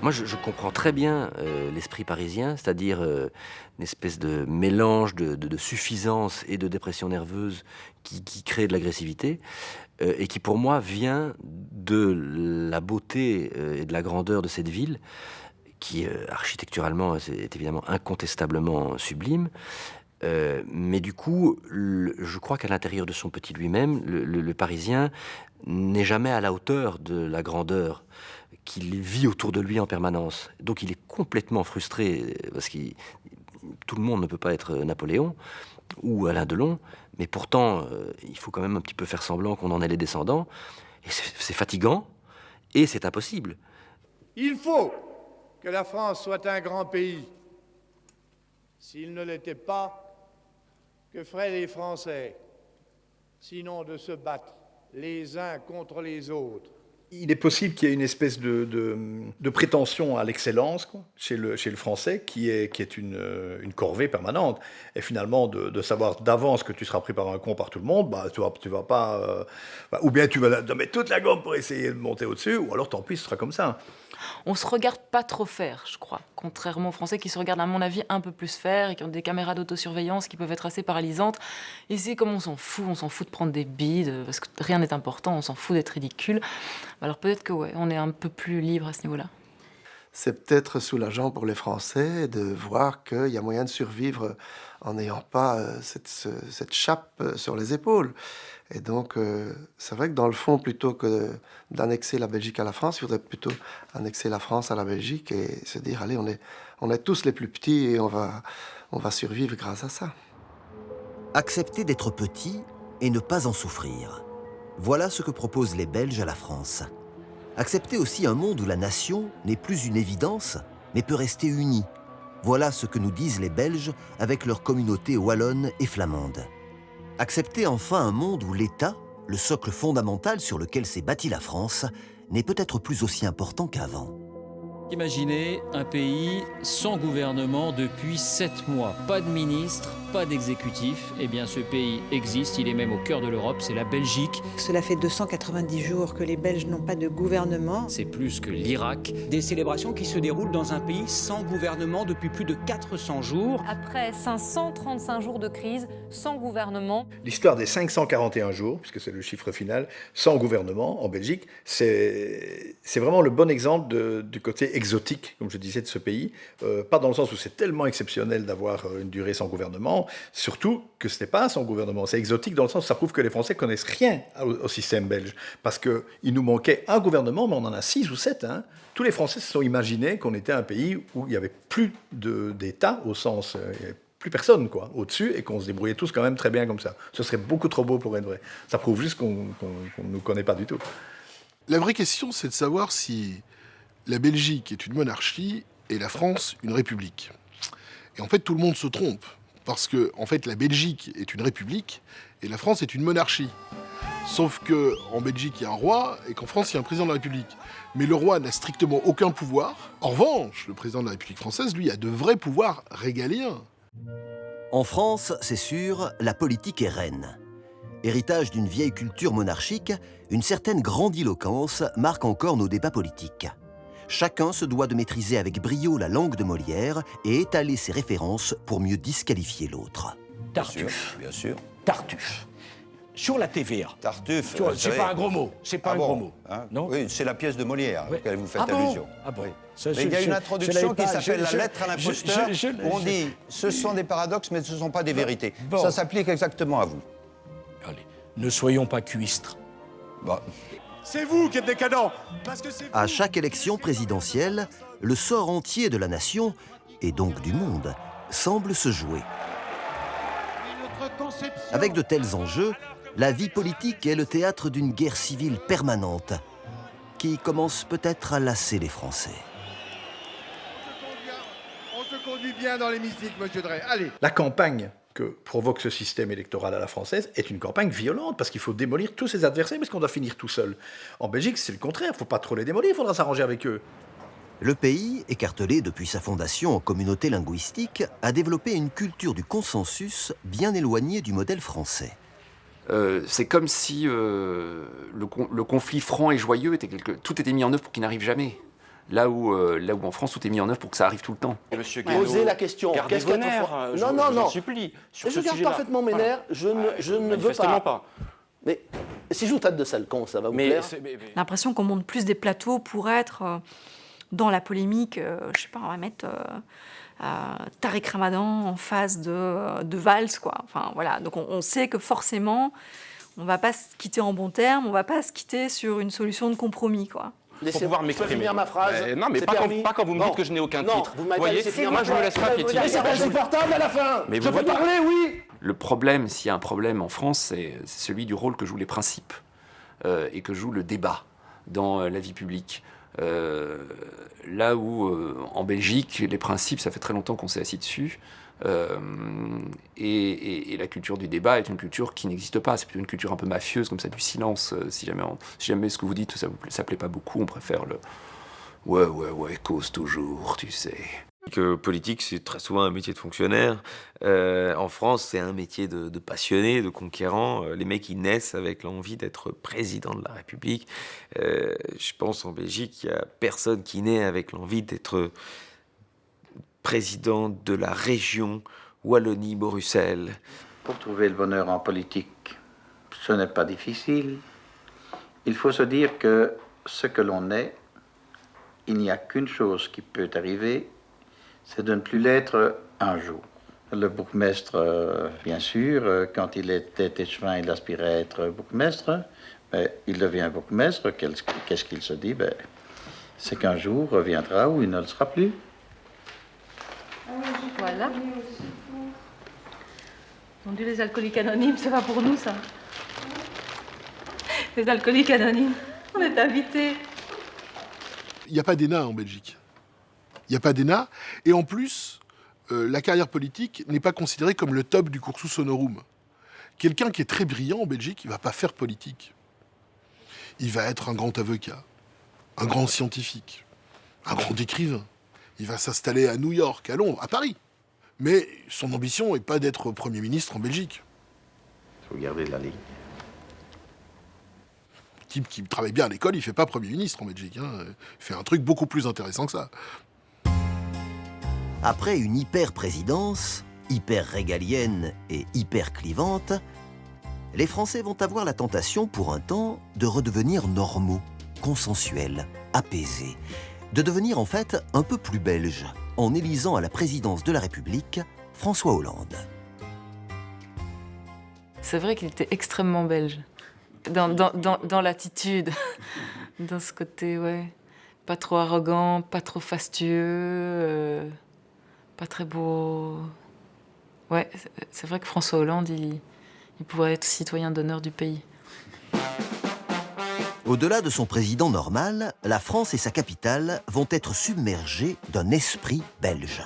Speaker 8: Moi, je comprends très bien l'esprit parisien, c'est-à-dire une espèce de mélange de suffisance et de dépression nerveuse qui crée de l'agressivité et qui, pour moi, vient de la beauté et de la grandeur de cette ville, qui, architecturalement, est évidemment incontestablement sublime. Mais du coup, je crois qu'à l'intérieur de son petit lui-même, le Parisien n'est jamais à la hauteur de la grandeur qu'il vit autour de lui en permanence. Donc il est complètement frustré, parce que tout le monde ne peut pas être Napoléon ou Alain Delon, mais pourtant, il faut quand même un petit peu faire semblant qu'on en est les descendants. Et c'est fatigant, et c'est impossible.
Speaker 21: Il faut que la France soit un grand pays. S'il ne l'était pas, que feraient les Français, sinon de se battre les uns contre les autres?
Speaker 6: Il est possible qu'il y ait une espèce de prétention à l'excellence chez le Français qui est une corvée permanente. Et finalement, de savoir d'avance que tu seras pris par un con par tout le monde, bah, tu vas pas... ou bien tu vas mettre toute la gomme pour essayer de monter au-dessus, ou alors tant pis, ce sera comme ça.
Speaker 2: On se regarde pas trop faire, je crois, contrairement aux Français qui se regardent, à mon avis, un peu plus faire et qui ont des caméras d'autosurveillance qui peuvent être assez paralysantes. Ici, comme on s'en fout de prendre des bides, parce que rien n'est important, on s'en fout d'être ridicule. Alors peut-être que ouais, on est un peu plus libre à ce niveau-là.
Speaker 24: C'est peut-être soulageant pour les Français de voir qu'il y a moyen de survivre en n'ayant pas cette chape sur les épaules. Et donc, c'est vrai que dans le fond, plutôt que d'annexer la Belgique à la France, il faudrait plutôt annexer la France à la Belgique et se dire, allez, on est tous les plus petits et on va survivre grâce à ça.
Speaker 3: Accepter d'être petit et ne pas en souffrir. Voilà ce que proposent les Belges à la France. Accepter aussi un monde où la nation n'est plus une évidence, mais peut rester unie. Voilà ce que nous disent les Belges avec leur communauté wallonne et flamande. Accepter enfin un monde où l'État, le socle fondamental sur lequel s'est bâtie la France, n'est peut-être plus aussi important qu'avant.
Speaker 10: Imaginez un pays sans gouvernement depuis 7 mois. Pas de ministre, pas d'exécutif. Eh bien, ce pays existe, il est même au cœur de l'Europe, c'est la Belgique.
Speaker 15: Cela fait 290 jours que les Belges n'ont pas de gouvernement.
Speaker 10: C'est plus que l'Irak.
Speaker 16: Des célébrations qui se déroulent dans un pays sans gouvernement depuis plus de 400 jours.
Speaker 17: Après 535 jours de crise, sans gouvernement.
Speaker 6: L'histoire des 541 jours, puisque c'est le chiffre final, sans gouvernement en Belgique, c'est vraiment le bon exemple du côté exotique, comme je disais, de ce pays. Pas dans le sens où c'est tellement exceptionnel d'avoir une durée sans gouvernement, surtout que ce n'est pas sans gouvernement. C'est exotique dans le sens où ça prouve que les Français connaissent rien au système belge. Parce qu'il nous manquait un gouvernement, mais on en a 6 ou 7. Hein. Tous les Français se sont imaginés qu'on était un pays où il n'y avait plus d'État, au sens... il n'y avait plus personne quoi, au-dessus, et qu'on se débrouillait tous quand même très bien comme ça. Ce serait beaucoup trop beau pour être vrai. Ça prouve juste qu'on ne nous connaît pas du tout.
Speaker 19: La vraie question, c'est de savoir si la Belgique est une monarchie et la France une république. Et en fait, tout le monde se trompe, parce que en fait, la Belgique est une république et la France est une monarchie. Sauf qu'en Belgique, il y a un roi et qu'en France, il y a un président de la République. Mais le roi n'a strictement aucun pouvoir. En revanche, le président de la République française, lui, a de vrais pouvoirs régaliens.
Speaker 3: En France, c'est sûr, la politique est reine. Héritage d'une vieille culture monarchique, une certaine grandiloquence marque encore nos débats politiques. Chacun se doit de maîtriser avec brio la langue de Molière et étaler ses références pour mieux disqualifier l'autre.
Speaker 16: Tartuffe.
Speaker 20: Bien sûr.
Speaker 16: Tartuffe. Sur la TVA.
Speaker 20: Tartuffe.
Speaker 16: C'est pas un gros mot. C'est pas un gros mot.
Speaker 20: Hein,
Speaker 16: non.
Speaker 20: Oui, c'est la pièce de Molière à laquelle vous faites
Speaker 16: bon
Speaker 20: allusion.
Speaker 16: Ah bon.
Speaker 20: Oui.
Speaker 16: Ça,
Speaker 20: mais il y a une introduction qui s'appelle La lettre à l'imposteur, où on dit « ce sont des paradoxes, mais ce ne sont pas des vérités
Speaker 16: bon. ».
Speaker 20: Ça s'applique exactement à vous.
Speaker 16: Allez, ne soyons pas cuistres.
Speaker 20: Bon.
Speaker 19: C'est vous qui êtes décadents, parce que c'est
Speaker 3: À chaque élection présidentielle, le sort entier de la nation, et donc du monde, semble se jouer. Avec de tels enjeux, la vie politique est le théâtre d'une guerre civile permanente, qui commence peut-être à lasser les Français.
Speaker 20: On se conduit bien dans l'hémicycle, monsieur Drey. Allez.
Speaker 6: La campagne que provoque ce système électoral à la française est une campagne violente, parce qu'il faut démolir tous ses adversaires, parce qu'on doit finir tout seul. En Belgique, c'est le contraire, il ne faut pas trop les démolir, il faudra s'arranger avec eux.
Speaker 3: Le pays, écartelé depuis sa fondation en communauté linguistique, a développé une culture du consensus bien éloignée du modèle français.
Speaker 1: C'est comme si le conflit franc et joyeux, tout était mis en œuvre pour qu'il n'arrive jamais. Là où en France, tout est mis en œuvre pour que ça arrive tout le temps.
Speaker 26: Monsieur Guénaud, posez la question. Qu'est-ce qu'être fort ? Non, je supplie. Sur ce
Speaker 27: garde parfaitement mes nerfs. Je ne veux pas. Mais si je vous traite de sale con, ça va vous plaire ?
Speaker 17: J'ai l'impression qu'on monte plus des plateaux pour être dans la polémique. Je sais pas, on va mettre Tariq Ramadan en face de Valls, quoi. Enfin voilà. Donc on sait que forcément, on va pas se quitter en bons termes. On va pas se quitter sur une solution de compromis, quoi.
Speaker 26: Pour pouvoir m'exprimer.
Speaker 27: Finir ma phrase.
Speaker 26: Non, mais pas quand vous me dites que je n'ai aucun titre.
Speaker 27: Vous m'avez
Speaker 26: voyez, moi je me laisse pas piétiner.
Speaker 27: C'est insupportable à la fin.
Speaker 1: Mais
Speaker 27: je peux parler, oui.
Speaker 1: Le problème, s'il y a un problème en France, c'est celui du rôle que jouent les principes et que joue le débat dans la vie publique. Là où, en Belgique, les principes, ça fait très longtemps qu'on s'est assis dessus. Et la culture du débat est une culture qui n'existe pas. C'est plutôt une culture un peu mafieuse, comme ça, du silence. Si jamais ce que vous dites, ça plaît pas beaucoup, on préfère le « ouais, cause toujours, tu sais ».
Speaker 28: Que politique, c'est très souvent un métier de fonctionnaire. En France, c'est un métier de passionné, de conquérant. Les mecs, ils naissent avec l'envie d'être président de la République. Je pense en Belgique, il n'y a personne qui naît avec l'envie d'être président de la région Wallonie-Bruxelles.
Speaker 29: Pour trouver le bonheur en politique, ce n'est pas difficile. Il faut se dire que ce que l'on est, il n'y a qu'une chose qui peut arriver, c'est de ne plus l'être un jour. Le bourgmestre, bien sûr, quand il était échevin, il aspirait à être bourgmestre, mais il devient bourgmestre, qu'est-ce qu'il se dit ? C'est qu'un jour reviendra où il ne le sera plus.
Speaker 17: Voilà. Mon Dieu, les alcooliques anonymes, c'est pas pour nous, ça. Les alcooliques anonymes, on est invités.
Speaker 19: Il n'y a pas d'ENA en Belgique. Il n'y a pas d'ENA. Et en plus, la carrière politique n'est pas considérée comme le top du cursus honorum. Quelqu'un qui est très brillant en Belgique, il ne va pas faire politique. Il va être un grand avocat, un grand scientifique, un grand écrivain. Il va s'installer à New York, à Londres, à Paris. Mais son ambition n'est pas d'être Premier ministre en Belgique.
Speaker 29: Il faut garder la ligne.
Speaker 19: Le type qui travaille bien à l'école, il ne fait pas Premier ministre en Belgique. Hein. Il fait un truc beaucoup plus intéressant que ça.
Speaker 3: Après une hyper-présidence, hyper régalienne et hyper clivante, les Français vont avoir la tentation pour un temps de redevenir normaux, consensuels, apaisés, de devenir en fait un peu plus belges, en élisant à la présidence de la République François Hollande.
Speaker 2: C'est vrai qu'il était extrêmement belge, dans l'attitude, dans ce côté, ouais. Pas trop arrogant, pas trop fastueux, pas très beau. Ouais, c'est vrai que François Hollande, il pourrait être citoyen d'honneur du pays.
Speaker 3: Au-delà de son président normal, la France et sa capitale vont être submergées d'un esprit belge.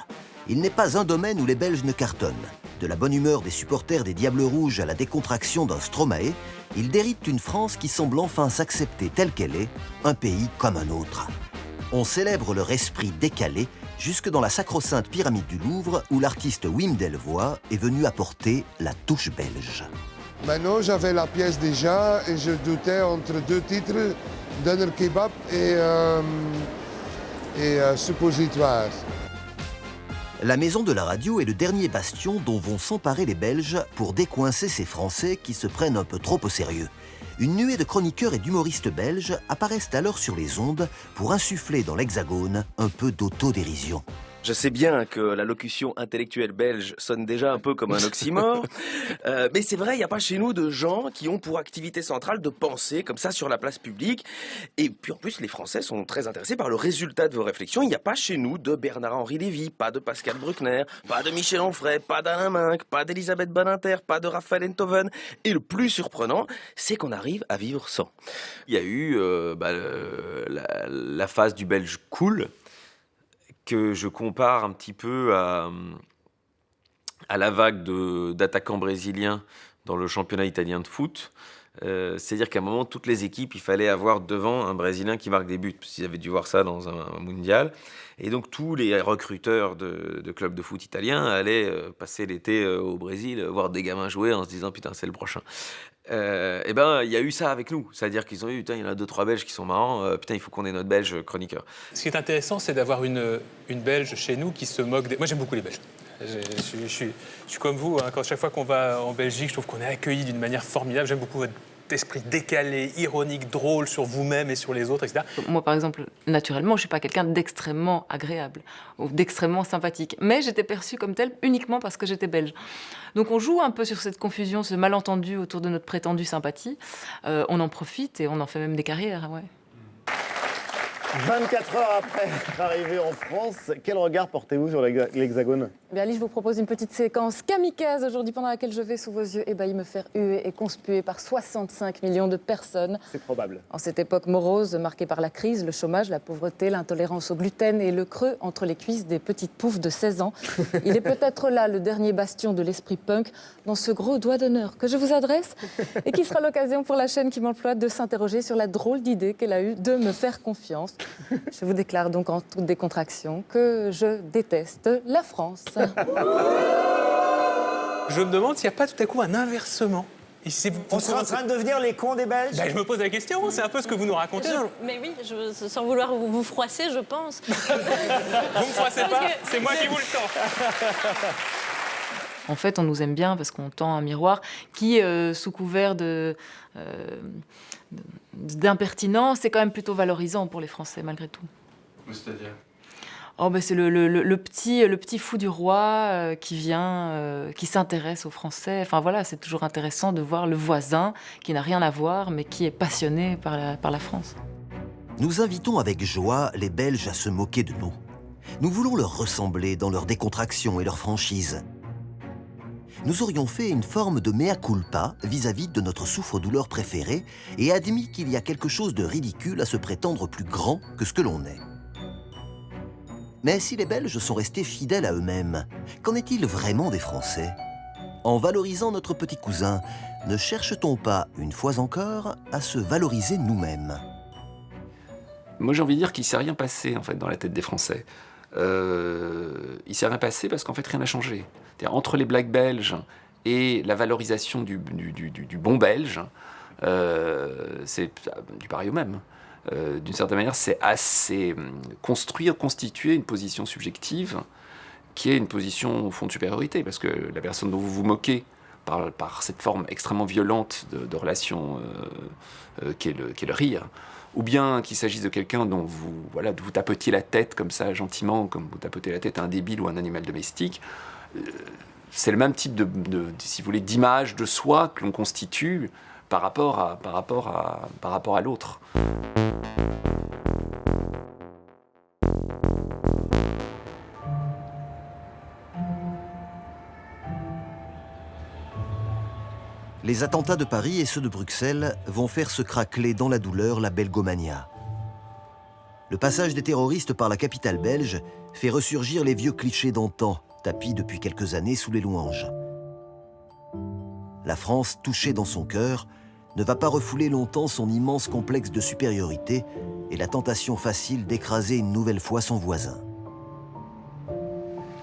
Speaker 3: Il n'est pas un domaine où les Belges ne cartonnent. De la bonne humeur des supporters des Diables Rouges à la décontraction d'un Stromae, ils déritent une France qui semble enfin s'accepter telle qu'elle est, un pays comme un autre. On célèbre leur esprit décalé jusque dans la sacro-sainte pyramide du Louvre où l'artiste Wim Delvoye est venu apporter la touche belge.
Speaker 4: Maintenant, j'avais la pièce déjà et je doutais entre deux titres, Doner Kebab et Suppositoire.
Speaker 3: La Maison de la Radio est le dernier bastion dont vont s'emparer les Belges pour décoincer ces Français qui se prennent un peu trop au sérieux. Une nuée de chroniqueurs et d'humoristes belges apparaissent alors sur les ondes pour insuffler dans l'Hexagone un peu d'autodérision.
Speaker 5: Je sais bien que la locution intellectuelle belge sonne déjà un peu comme un oxymore, mais c'est vrai, il n'y a pas chez nous de gens qui ont pour activité centrale de penser comme ça sur la place publique. Et puis en plus, les Français sont très intéressés par le résultat de vos réflexions. Il n'y a pas chez nous de Bernard-Henri Lévy, pas de Pascal Bruckner, pas de Michel Onfray, pas d'Alain Minc, pas d'Elisabeth Badinter, pas de Raphaël Enthoven. Et le plus surprenant, c'est qu'on arrive à vivre sans. Il y a eu la phase du Belge cool, que je compare un petit peu à la vague d'attaquants brésiliens dans le championnat italien de foot. C'est-à-dire qu'à un moment, toutes les équipes, il fallait avoir devant un Brésilien qui marque des buts, parce qu'ils avaient dû voir ça dans un mondial. Et donc, tous les recruteurs de clubs de foot italiens allaient passer l'été au Brésil, voir des gamins jouer en se disant « Putain, c'est le prochain ». Et ben, il y a eu ça avec nous. C'est-à-dire qu'ils ont eu, putain, il y en a 2-3 Belges qui sont marrants, putain, il faut qu'on ait notre Belge chroniqueur.
Speaker 7: Ce qui est intéressant, c'est d'avoir une Belge chez nous qui se moque des... Moi, j'aime beaucoup les Belges. Je suis comme vous, hein, chaque fois qu'on va en Belgique, je trouve qu'on est accueillis d'une manière formidable. J'aime beaucoup votre esprit décalé, ironique, drôle sur vous-même et sur les autres, etc.
Speaker 2: Moi, par exemple, naturellement, je ne suis pas quelqu'un d'extrêmement agréable ou d'extrêmement sympathique. Mais j'étais perçue comme telle uniquement parce que j'étais belge. Donc on joue un peu sur cette confusion, ce malentendu autour de notre prétendue sympathie. On en profite et on en fait même des carrières, ouais.
Speaker 9: 24 heures après être arrivé en France, quel regard portez-vous sur l'Hexagone ?
Speaker 11: Bien, Ali, je vous propose une petite séquence kamikaze aujourd'hui pendant laquelle je vais, sous vos yeux, ébahis, me faire huer et conspuer par 65 millions de personnes.
Speaker 9: C'est probable.
Speaker 11: En cette époque morose, marquée par la crise, le chômage, la pauvreté, l'intolérance au gluten et le creux entre les cuisses des petites poufs de 16 ans, il est peut-être là le dernier bastion de l'esprit punk dans ce gros doigt d'honneur que je vous adresse et qui sera l'occasion pour la chaîne qui m'emploie de s'interroger sur la drôle d'idée qu'elle a eue de me faire confiance. Je vous déclare donc en toute décontraction que je déteste la France.
Speaker 7: Je me demande s'il n'y a pas tout à coup un inversement.
Speaker 9: On sera en train de devenir les cons des Belges ?
Speaker 7: Je me pose la question, c'est un peu ce que vous nous racontez.
Speaker 11: Mais oui, sans vouloir vous froisser, je pense.
Speaker 7: Vous ne me froissez pas, c'est moi qui vous le tends.
Speaker 2: En fait, on nous aime bien parce qu'on tend un miroir qui, sous couvert d'impertinence, est quand même plutôt valorisant pour les Français, malgré tout.
Speaker 7: C'est-à-dire ?
Speaker 2: Oh, ben c'est le petit fou du roi qui vient, qui s'intéresse aux Français. Enfin voilà, c'est toujours intéressant de voir le voisin qui n'a rien à voir, mais qui est passionné par la France.
Speaker 3: Nous invitons avec joie les Belges à se moquer de nous. Nous voulons leur ressembler dans leur décontraction et leur franchise. Nous aurions fait une forme de mea culpa vis-à-vis de notre souffre-douleur préféré et admis qu'il y a quelque chose de ridicule à se prétendre plus grand que ce que l'on est. Mais si les Belges sont restés fidèles à eux-mêmes, qu'en est-il vraiment des Français ? En valorisant notre petit cousin, ne cherche-t-on pas, une fois encore, à se valoriser nous-mêmes ?
Speaker 1: Moi, j'ai envie de dire qu'il ne s'est rien passé, en fait, dans la tête des Français. Il ne s'est rien passé parce qu'en fait, rien n'a changé. C'est-à-dire, entre les Blacks belges et la valorisation du bon belge, c'est du pareil au même. D'une certaine manière, c'est assez constituer une position subjective qui est une position au fond de supériorité, parce que la personne dont vous vous moquez par cette forme extrêmement violente de relation qui est le rire, ou bien qu'il s'agisse de quelqu'un dont vous tapetiez la tête comme ça gentiment, comme vous tapotez la tête à un débile ou un animal domestique, c'est le même type si vous voulez, d'image de soi que l'on constitue par rapport à l'autre.
Speaker 3: Les attentats de Paris et ceux de Bruxelles vont faire se craqueler dans la douleur la belgomania. Le passage des terroristes par la capitale belge fait ressurgir les vieux clichés d'antan, tapis depuis quelques années sous les louanges. La France, touchée dans son cœur, ne va pas refouler longtemps son immense complexe de supériorité et la tentation facile d'écraser une nouvelle fois son voisin.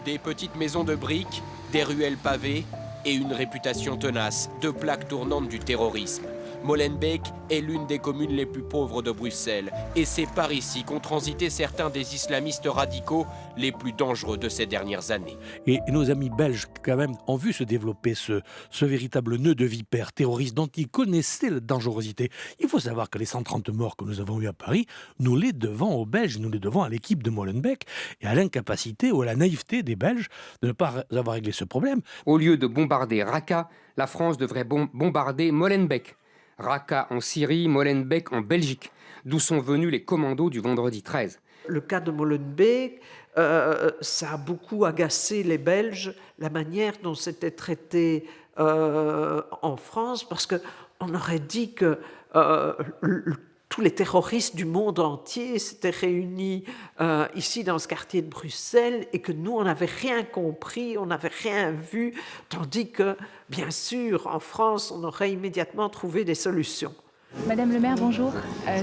Speaker 8: Des petites maisons de briques, des ruelles pavées et une réputation tenace, deux plaques tournantes du terrorisme. Molenbeek est l'une des communes les plus pauvres de Bruxelles. Et c'est par ici qu'ont transité certains des islamistes radicaux les plus dangereux de ces dernières années.
Speaker 12: Et nos amis belges, quand même, ont vu se développer ce véritable nœud de vipère terroriste dont ils connaissaient la dangerosité. Il faut savoir que les 130 morts que nous avons eus à Paris, nous les devons aux Belges, nous les devons à l'équipe de Molenbeek et à l'incapacité ou à la naïveté des Belges de ne pas avoir réglé ce problème.
Speaker 13: Au lieu de bombarder Raqqa, la France devrait bombarder Molenbeek. Raqqa en Syrie, Molenbeek en Belgique, d'où sont venus les commandos du vendredi 13.
Speaker 14: Le cas de Molenbeek, ça a beaucoup agacé les Belges, la manière dont c'était traité en France, parce qu'on aurait dit que tous les terroristes du monde entier s'étaient réunis ici dans ce quartier de Bruxelles et que nous, on n'avait rien compris, on n'avait rien vu, tandis que, bien sûr, en France, on aurait immédiatement trouvé des solutions.
Speaker 18: Madame le maire, bonjour.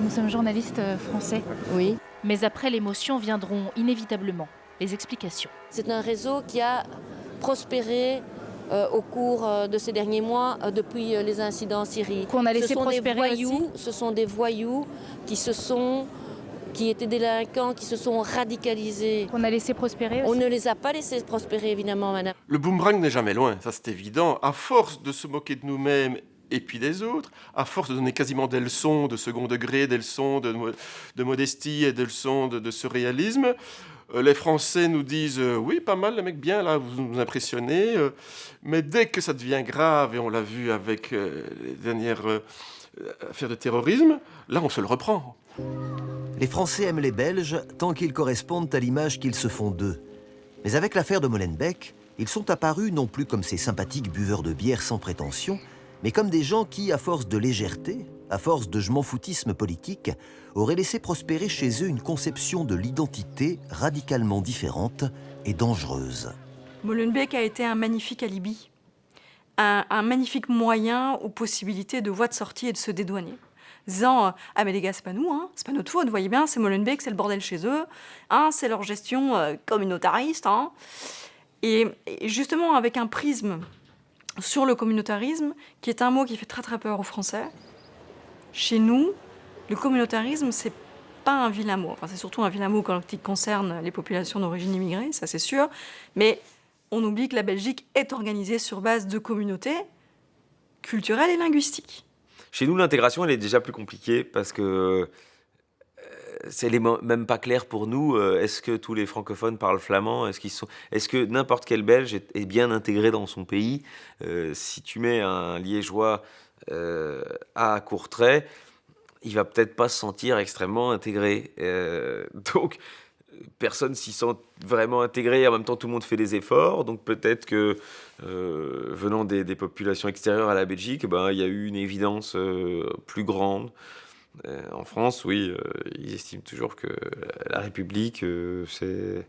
Speaker 18: Nous sommes journalistes français.
Speaker 21: Oui.
Speaker 18: Mais après l'émotion viendront inévitablement les explications.
Speaker 21: C'est un réseau qui a prospéré au cours de ces derniers mois, depuis les incidents en Syrie.
Speaker 18: Qu'on a laissé prospérer aussi.
Speaker 21: Ce sont des voyous qui étaient délinquants, qui se sont radicalisés.
Speaker 18: Qu'on a laissé prospérer aussi.
Speaker 21: On ne les a pas laissés prospérer, évidemment, madame.
Speaker 22: Le boomerang n'est jamais loin, ça c'est évident. À force de se moquer de nous-mêmes et puis des autres, à force de donner quasiment des leçons de second degré, des leçons de modestie et des leçons de surréalisme, les Français nous disent oui, pas mal, les mecs, bien, là, vous nous impressionnez. Mais dès que ça devient grave, et on l'a vu avec les dernières affaires de terrorisme, là, on se le reprend.
Speaker 3: Les Français aiment les Belges tant qu'ils correspondent à l'image qu'ils se font d'eux. Mais avec l'affaire de Molenbeek, ils sont apparus non plus comme ces sympathiques buveurs de bière sans prétention, mais comme des gens qui, à force de légèreté, à force de je m'en foutisme politique, auraient laissé prospérer chez eux une conception de l'identité radicalement différente et dangereuse.
Speaker 17: Molenbeek a été un magnifique alibi, un magnifique moyen aux possibilités de voies de sortie et de se dédouaner. Disant ah mais les gars, c'est pas nous, hein, c'est pas notre faute, vous voyez bien, c'est Molenbeek, c'est le bordel chez eux, hein, c'est leur gestion communautariste. Hein. Et justement avec un prisme sur le communautarisme, qui est un mot qui fait très très peur aux Français. Chez nous, le communautarisme, c'est pas un vilain mot. Enfin, c'est surtout un vilain mot quand il concerne les populations d'origine immigrée, ça c'est sûr. Mais on oublie que la Belgique est organisée sur base de communautés culturelles et linguistiques.
Speaker 5: Chez nous, l'intégration, elle est déjà plus compliquée parce que c'est même pas clair pour nous. Est-ce que tous les francophones parlent flamand ? Est-ce que n'importe quel Belge est bien intégré dans son pays ? Si tu mets un Liégeois à Courtrai, il va peut-être pas se sentir extrêmement intégré. Donc, personne s'y sent vraiment intégré. En même temps, tout le monde fait des efforts. Donc, peut-être que venant des populations extérieures à la Belgique, il y a eu une évidence plus grande. En France, oui, ils estiment toujours que la République, c'est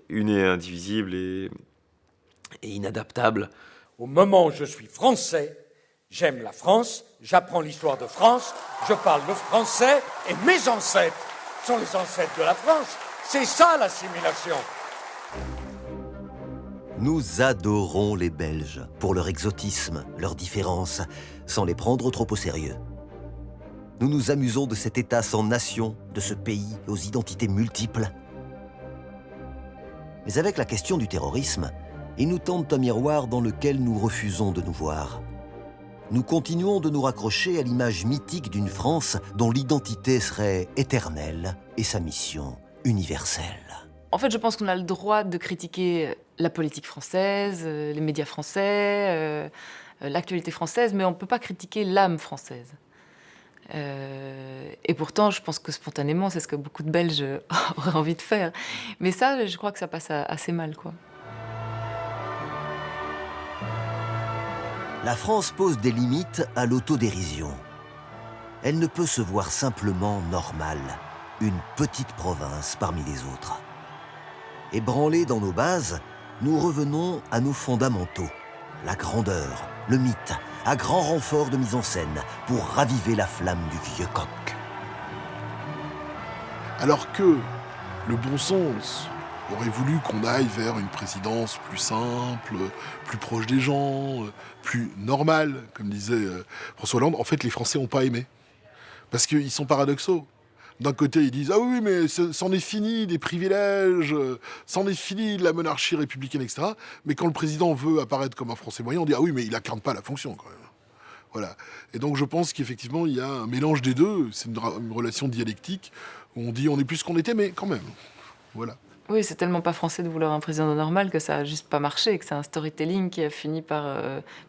Speaker 5: une et indivisible et inadaptable.
Speaker 23: Au moment où je suis français, j'aime la France, j'apprends l'histoire de France, je parle le français et mes ancêtres sont les ancêtres de la France. C'est ça l'assimilation.
Speaker 3: Nous adorons les Belges pour leur exotisme, leurs différences, sans les prendre trop au sérieux. Nous nous amusons de cet État sans nation, de ce pays aux identités multiples. Mais avec la question du terrorisme, ils nous tendent un miroir dans lequel nous refusons de nous voir. Nous continuons de nous raccrocher à l'image mythique d'une France dont l'identité serait éternelle et sa mission universelle.
Speaker 2: En fait, je pense qu'on a le droit de critiquer la politique française, les médias français, l'actualité française, mais on ne peut pas critiquer l'âme française. Et pourtant, je pense que spontanément, c'est ce que beaucoup de Belges auraient envie de faire. Mais ça, je crois que ça passe assez mal, quoi.
Speaker 3: La France pose des limites à l'autodérision. Elle ne peut se voir simplement normale, une petite province parmi les autres. Ébranlés dans nos bases, nous revenons à nos fondamentaux, la grandeur, le mythe, à grand renfort de mise en scène, pour raviver la flamme du vieux coq.
Speaker 19: Alors que le bon sens aurait voulu qu'on aille vers une présidence plus simple, plus proche des gens, plus normale, comme disait François Hollande, en fait, les Français n'ont pas aimé. Parce qu'ils sont paradoxaux. D'un côté, ils disent « Ah oui, mais c'en est fini des privilèges, c'en est fini de la monarchie républicaine, etc. » Mais quand le président veut apparaître comme un Français moyen, on dit « Ah oui, mais il n'incarne pas la fonction, quand même. » Voilà. Et donc, je pense qu'effectivement, il y a un mélange des deux. C'est une relation dialectique où on dit « On est plus ce qu'on était, mais quand même. » Voilà.
Speaker 2: Oui, c'est tellement pas français de vouloir un président normal que ça a juste pas marché, que c'est un storytelling qui a fini par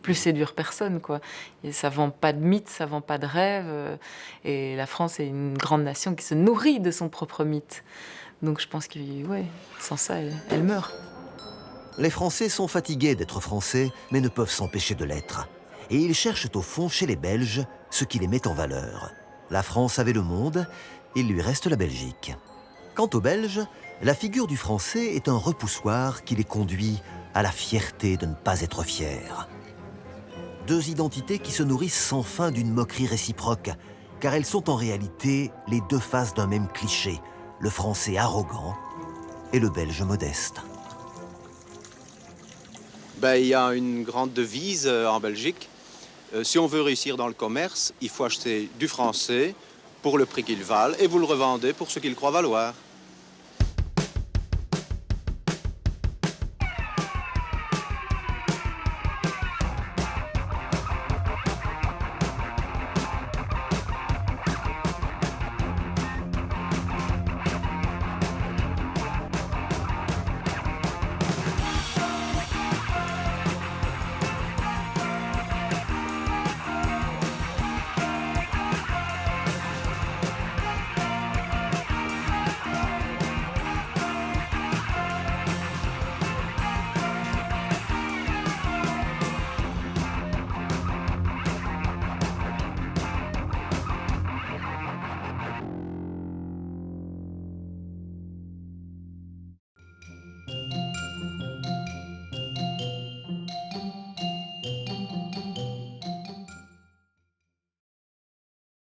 Speaker 2: plus séduire personne, quoi. Et ça vend pas de mythes, ça vend pas de rêves. Et la France est une grande nation qui se nourrit de son propre mythe. Donc je pense que, ouais, sans ça, elle meurt.
Speaker 3: Les Français sont fatigués d'être Français, mais ne peuvent s'empêcher de l'être. Et ils cherchent au fond chez les Belges ce qui les met en valeur. La France avait le monde, il lui reste la Belgique. Quant aux Belges, la figure du Français est un repoussoir qui les conduit à la fierté de ne pas être fiers. Deux identités qui se nourrissent sans fin d'une moquerie réciproque, car elles sont en réalité les deux faces d'un même cliché, le Français arrogant et le Belge modeste.
Speaker 6: Il y a une grande devise en Belgique. Si on veut réussir dans le commerce, il faut acheter du français pour le prix qu'il valent et vous le revendez pour ce qu'il croit valoir.